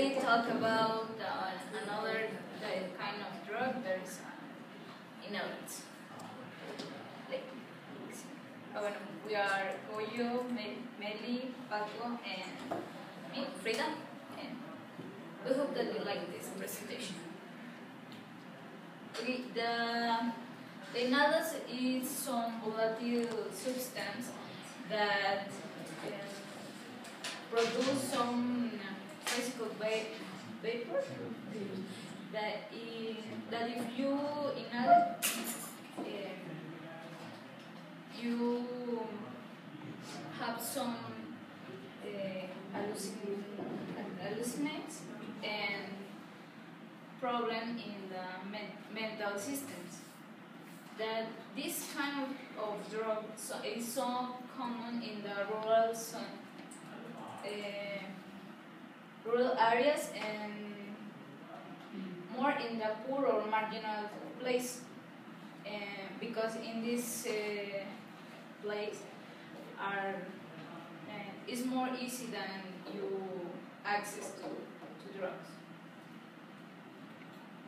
we talk about another kind of drug, there's inhalants. Bueno, we are Goyo, Meli, Paco, and me, Frida, and we hope that you like this presentation. Okay, the inhalants is some volatile substance that produce some physical vapor that if you inhale it, you have some hallucinates and problem in the mental systems. That this kind of drug is so common in the rural areas and more in the poor or marginal place, because in this place is more easy than you access to drugs.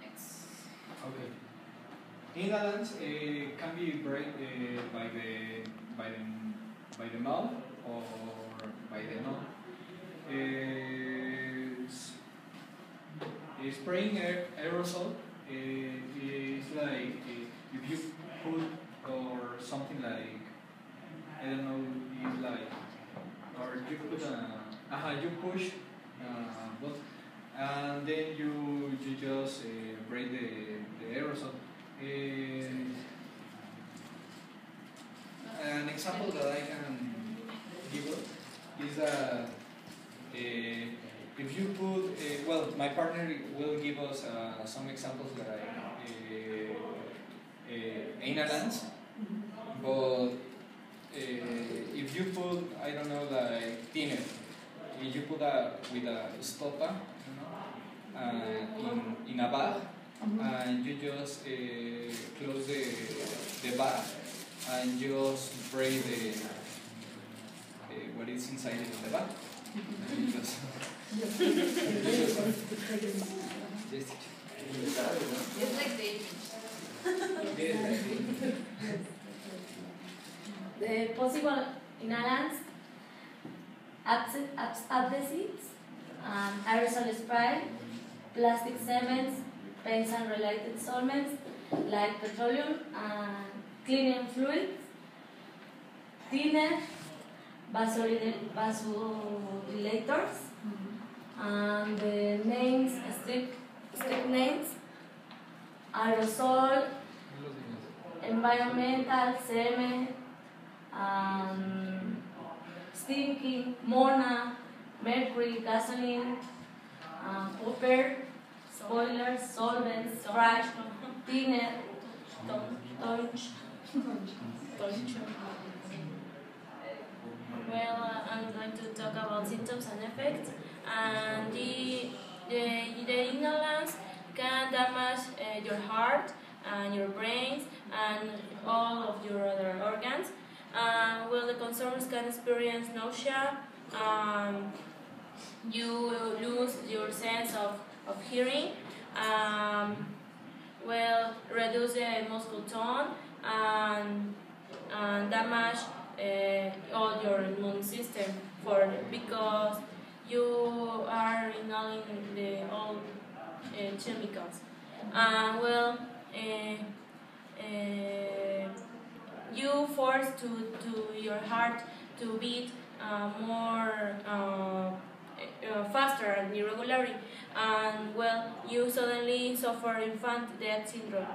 Next. Okay. Inhalants can be breathed by the mouth or by the nose. Spraying aerosol is like if you put or something like, I don't know, it's like, or you put you push but and then you just break the aerosol. An example that I can give is that if you put, well, my partner will give us some examples that inhalants, but if you put, I don't know, like thinner, if you put with a stopper, in a bag, and you just close the bag and just spray what is inside of the bag. It's like the possible inhalants, adhesives, aerosol spray, plastic cements, paints and related solvents like petroleum and cleaning fluids, thinner, vasodilators, and the names, strict names, aerosol, environmental, semen, stinking, Mona, mercury, gasoline, copper, spoilers, solvents, trash, thinner, torch. Well, I'm going to talk about symptoms and effects, and the inhalants can damage your heart and your brains and all of your other organs. Well, the consumers can experience nausea, you lose your sense of hearing, well, reduce the muscle tone, and damage all your immune system because you are inhaling all chemicals. Well, you force to your heart to beat more faster and irregularly, and well, you suddenly suffer infant death syndrome.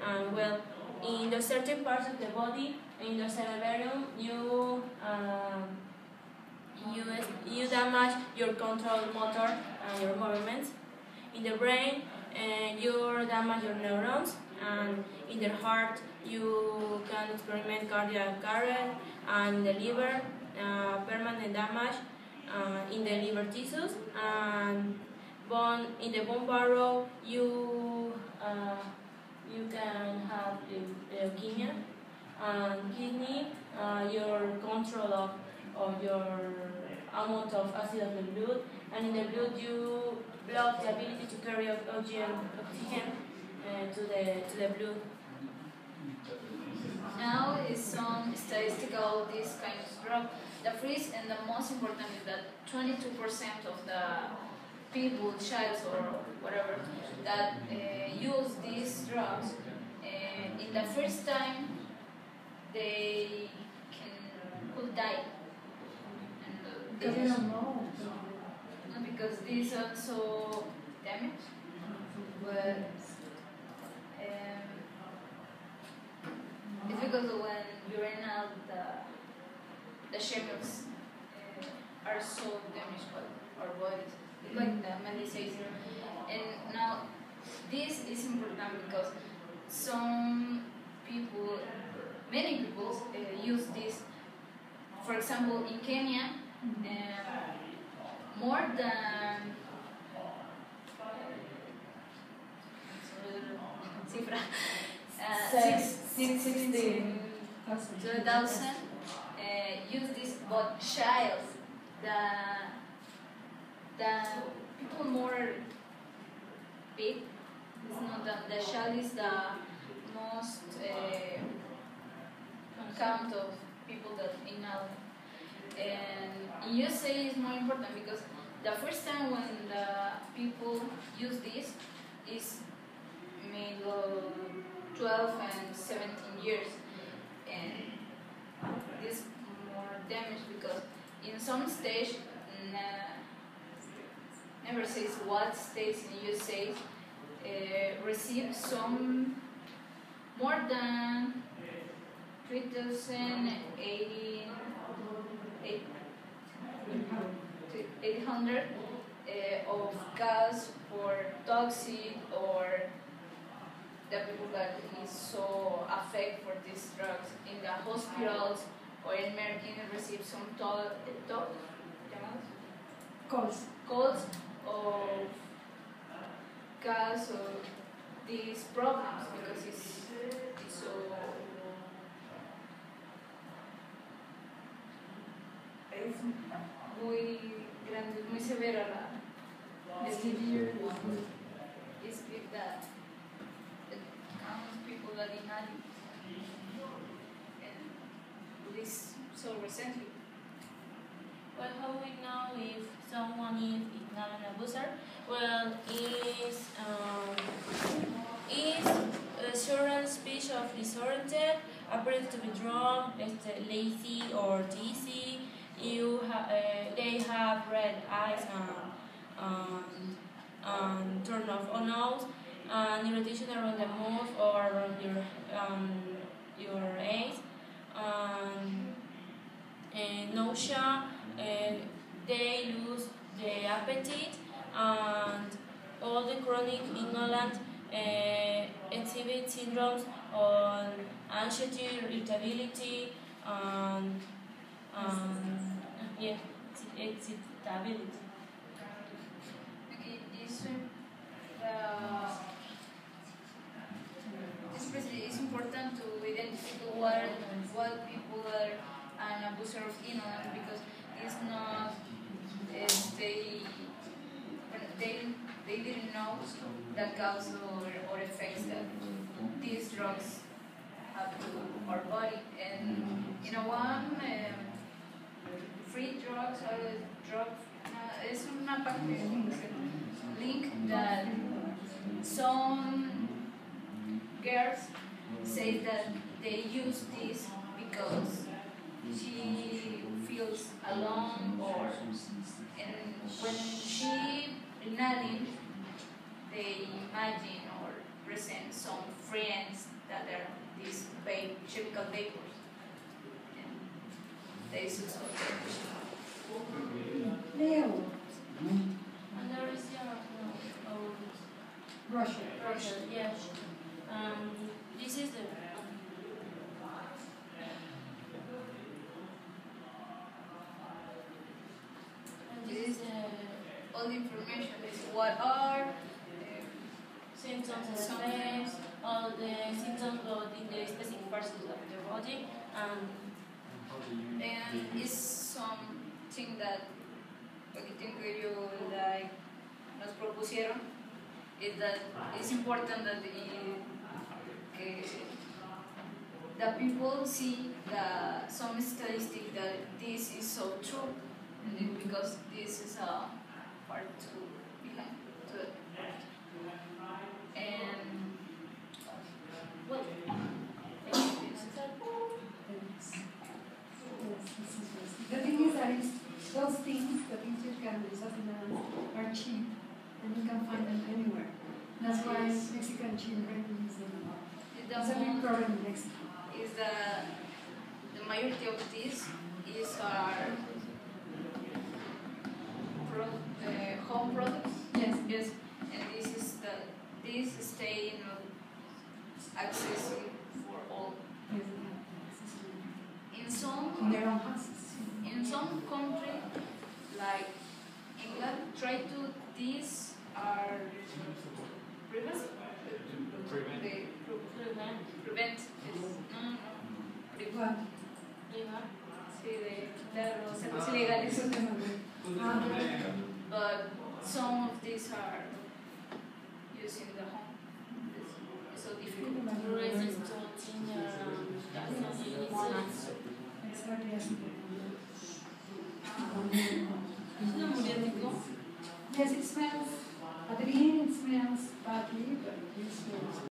And well, in the certain parts of the body, in the cerebellum, you damage your control motor and your movements. In the brain, you damage your neurons, and in the heart, you can experiment cardiac arrest, and in the liver, permanent damage in the liver tissues, and in the bone marrow, you can have leukemia, and kidney, your control of your amount of acid of the blood, and in the blood you block the ability to carry oxygen to the blood. Now is some statistical this kind of drug. The first and the most important is that 22% of the people, child or whatever, that use these drugs, in the first time they could die. And, because these also damage, but it's because when urine out the chemicals are so damaged by our bodies, like the Mandy says. And now this is important because some people, many people use this. For example, in Kenya, more than cifra, 16,000 use this, but child, the people more big, it's not the child is the most count of people that inhale. And in USA is more important because the first time when the people use this is maybe 12 and 17 years, and this more damage because in some states, never says what states in USA receive some more than 3,800 of gas for toxic or the people that is so affected for these drugs in the hospitals or in American receive some calls of gas or these problems because it's so es muy grande, muy severa la severe is big that it counts people that inhale and this so recently. Well, how we know if someone is not an abuser? Well, is certain speech of disoriented, appears to be drunk, lazy or dizzy. They have red eyes and turn off or nose, and irritation around the mouth or around your eyes, and nausea. They lose the appetite, and all the chronic inhalant exhibit syndromes on anxiety, irritability, and excitability. Okay, this it's important to identify what people are an abuser of inhalant because it's not they didn't know the cause or effects that these drugs have to our body. And in one free drugs es una parte link that some girls say that they use this because she feels alone and when she inhaling they imagine or present some friends that are these chemical vapors and they suspect Leo. And there is Russia, yes. This is the all the information is what are symptoms and effects, all the symptoms but in the specific parts of the body, and it's something that think you like nos propusieron is that it's important that the people see some statistic that this is so true, because this is a part to behind to it. And well, the thing is that those things, the things you can use as nouns, are cheap and you can find them anywhere. That's why Mexican children use them a lot. It's a big problem in Mexico. Is the majority of these is our home products. Yes. Yes, and this stay accessible for all. Yes. In their own houses. In some country, like England, these are prevent. What? Sí, de quitar los servicios ilegales. But some of these are used in the home. It's so difficult. Yes, it smells, at the beginning it smells badly, but it smells.